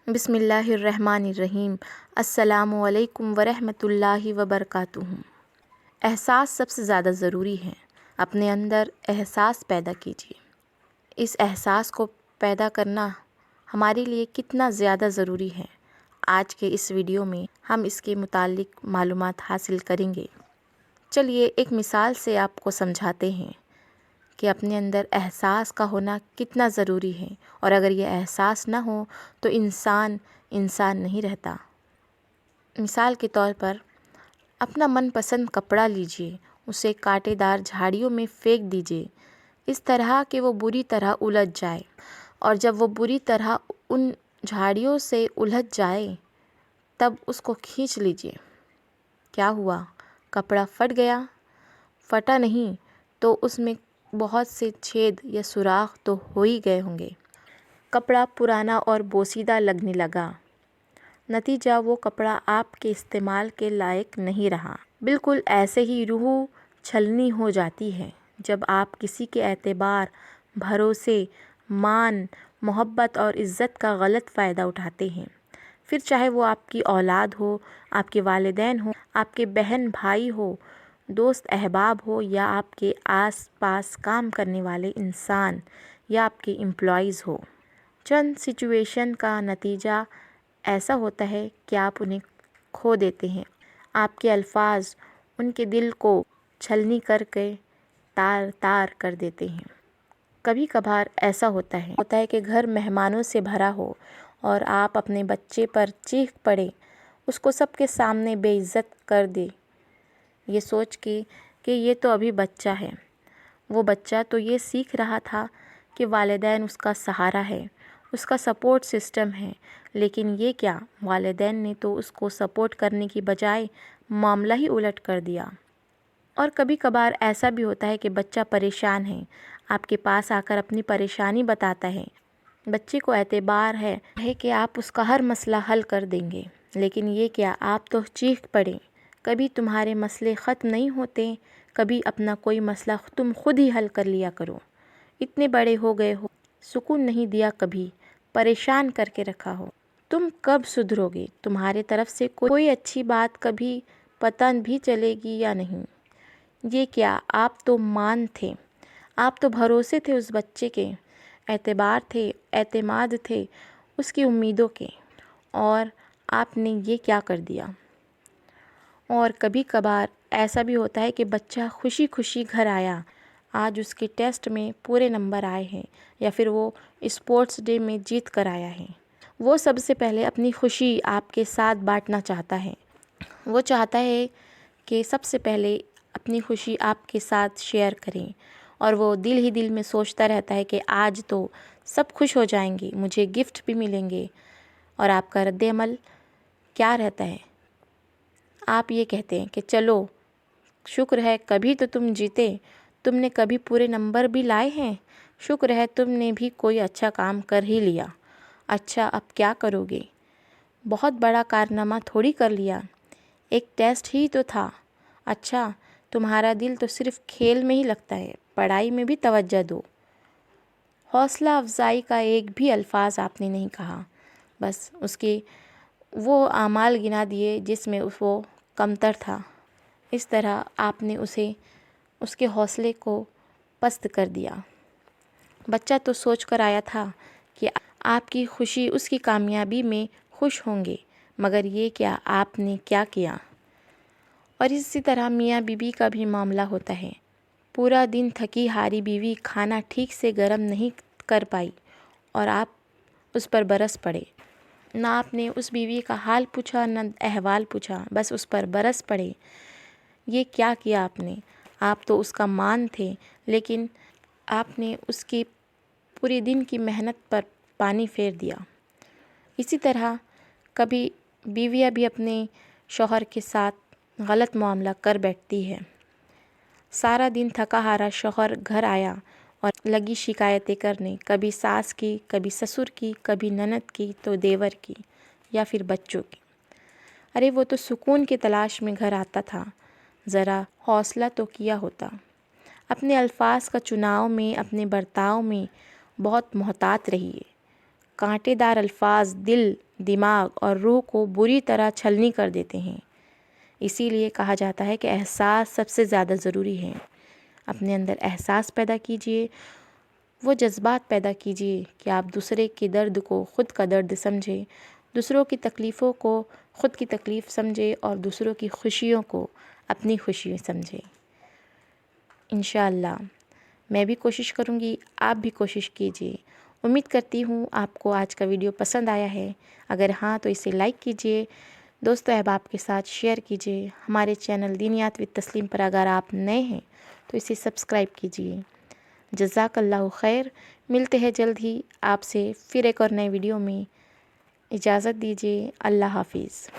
بسم اللہ الرحمن الرحیم۔ السلام علیکم ورحمۃ اللہ وبرکاتہ۔ احساس سب سے زیادہ ضروری ہے۔ اپنے اندر احساس پیدا کیجیے۔ اس احساس کو پیدا کرنا ہمارے لیے کتنا زیادہ ضروری ہے، آج کے اس ویڈیو میں ہم اس کے متعلق معلومات حاصل کریں گے۔ چلیے ایک مثال سے آپ کو سمجھاتے ہیں کہ اپنے اندر احساس کا ہونا کتنا ضروری ہے، اور اگر یہ احساس نہ ہو تو انسان نہیں رہتا۔ مثال کے طور پر اپنا من پسند کپڑا لیجیے، اسے کانٹے دار جھاڑیوں میں پھینک دیجیے، اس طرح کہ وہ بری طرح الجھ جائے، اور جب وہ بری طرح ان جھاڑیوں سے الجھ جائے تب اس کو کھینچ لیجیے۔ کیا ہوا؟ کپڑا پھٹ گیا؟ پھٹا نہیں تو اس میں بہت سے چھید یا سوراخ تو ہو ہی گئے ہوں گے۔ کپڑا پرانا اور بوسیدہ لگنے لگا، نتیجہ وہ کپڑا آپ کے استعمال کے لائق نہیں رہا۔ بالکل ایسے ہی روح چھلنی ہو جاتی ہے جب آپ کسی کے اعتبار، بھروسے، مان، محبت اور عزت کا غلط فائدہ اٹھاتے ہیں، پھر چاہے وہ آپ کی اولاد ہو، آپ کے والدین ہوں، آپ کے بہن بھائی ہو، دوست احباب ہو، یا آپ کے آس پاس کام کرنے والے انسان یا آپ کے امپلائیز ہو۔ چند سچویشن کا نتیجہ ایسا ہوتا ہے کہ آپ انہیں کھو دیتے ہیں۔ آپ کے الفاظ ان کے دل کو چھلنی کر کے تار تار کر دیتے ہیں۔ کبھی کبھار ایسا ہوتا ہے کہ گھر مہمانوں سے بھرا ہو اور آپ اپنے بچے پر چیخ پڑے، اس کو سب کے سامنے بے عزت کر دے، یہ سوچ کے کہ یہ تو ابھی بچہ ہے۔ وہ بچہ تو یہ سیکھ رہا تھا کہ والدین اس کا سہارا ہے، اس کا سپورٹ سسٹم ہے، لیکن یہ کیا، والدین نے تو اس کو سپورٹ کرنے کی بجائے معاملہ ہی الٹ کر دیا۔ اور کبھی کبھار ایسا بھی ہوتا ہے کہ بچہ پریشان ہے، آپ کے پاس آ کر اپنی پریشانی بتاتا ہے۔ بچے کو اعتبار ہے کہ آپ اس کا ہر مسئلہ حل کر دیں گے، لیکن یہ کیا، آپ تو چیخ پڑے۔ کبھی تمہارے مسئلے ختم نہیں ہوتے، کبھی اپنا کوئی مسئلہ تم خود ہی حل کر لیا کرو۔ اتنے بڑے ہو گئے ہو، سکون نہیں دیا کبھی، پریشان کر کے رکھا ہو، تم کب سدھرو گے؟ تمہارے طرف سے کوئی اچھی بات کبھی پتہ بھی چلے گی یا نہیں؟ یہ کیا، آپ تو مان تھے، آپ تو بھروسے تھے اس بچے کے، اعتبار تھے، اعتماد تھے اس کی امیدوں کے، اور آپ نے یہ کیا کر دیا؟ اور کبھی کبھار ایسا بھی ہوتا ہے کہ بچہ خوشی خوشی گھر آیا، آج اس کے ٹیسٹ میں پورے نمبر آئے ہیں، یا پھر وہ اسپورٹس ڈے میں جیت کر آیا ہے۔ وہ سب سے پہلے اپنی خوشی آپ کے ساتھ بانٹنا چاہتا ہے۔ وہ چاہتا ہے کہ سب سے پہلے اپنی خوشی آپ کے ساتھ شیئر کریں، اور وہ دل ہی دل میں سوچتا رہتا ہے کہ آج تو سب خوش ہو جائیں گے، مجھے گفٹ بھی ملیں گے۔ اور آپ کا رد عمل کیا رہتا ہے؟ آپ یہ کہتے ہیں کہ چلو شکر ہے کبھی تو تم جیتے، تم نے کبھی پورے نمبر بھی لائے ہیں، شکر ہے تم نے بھی کوئی اچھا کام کر ہی لیا۔ اچھا اب کیا کرو گے؟ بہت بڑا کارنامہ تھوڑی کر لیا، ایک ٹیسٹ ہی تو تھا۔ اچھا تمہارا دل تو صرف کھیل میں ہی لگتا ہے، پڑھائی میں بھی توجہ دو۔ حوصلہ افزائی کا ایک بھی الفاظ آپ نے نہیں کہا، بس اس کے وہ اعمال گنا دیے جس میں وہ کمتر تھا۔ اس طرح آپ نے اس کے حوصلے کو پست کر دیا۔ بچہ تو سوچ کر آیا تھا کہ آپ کی خوشی اس کی کامیابی میں خوش ہوں گے، مگر یہ کیا، آپ نے کیا کیا؟ اور اسی طرح میاں بیوی کا بھی معاملہ ہوتا ہے۔ پورا دن تھکی ہاری بیوی کھانا ٹھیک سے گرم نہیں کر پائی اور آپ اس پر برس پڑے۔ نہ آپ نے اس بیوی کا حال پوچھا، نہ احوال پوچھا، بس اس پر برس پڑے۔ یہ کیا کیا آپ نے؟ آپ تو اس کا مان تھے، لیکن آپ نے اس کی پورے دن کی محنت پر پانی پھیر دیا۔ اسی طرح کبھی بیویاں بھی اپنے شوہر کے ساتھ غلط معاملہ کر بیٹھتی ہے۔ سارا دن تھکا ہارا شوہر گھر آیا اور لگی شکایتیں کرنے، کبھی ساس کی، کبھی سسر کی، کبھی نند کی تو دیور کی، یا پھر بچوں کی۔ ارے وہ تو سکون کی تلاش میں گھر آتا تھا، ذرا حوصلہ تو کیا ہوتا۔ اپنے الفاظ کا چناؤ میں، اپنے برتاؤ میں بہت محتاط رہیے۔ کانٹے دار الفاظ دل دماغ اور روح کو بری طرح چھلنی کر دیتے ہیں۔ اسی لیے کہا جاتا ہے کہ احساس سب سے زیادہ ضروری ہے۔ اپنے اندر احساس پیدا کیجئے، وہ جذبات پیدا کیجئے کہ آپ دوسرے کے درد کو خود کا درد سمجھیں، دوسروں کی تکلیفوں کو خود کی تکلیف سمجھیں اور دوسروں کی خوشیوں کو اپنی خوشی سمجھیں۔ انشاءاللہ میں بھی کوشش کروں گی، آپ بھی کوشش کیجئے۔ امید کرتی ہوں آپ کو آج کا ویڈیو پسند آیا ہے۔ اگر ہاں تو اسے لائک کیجئے، دوست و احباب کے ساتھ شیئر کیجئے۔ ہمارے چینل دینیات وتھ تسلیم پر اگر آپ نئے ہیں تو اسے سبسکرائب کیجئے۔ جزاک اللہ خیر۔ ملتے ہیں جلد ہی آپ سے پھر ایک اور نئے ویڈیو میں۔ اجازت دیجئے۔ اللہ حافظ۔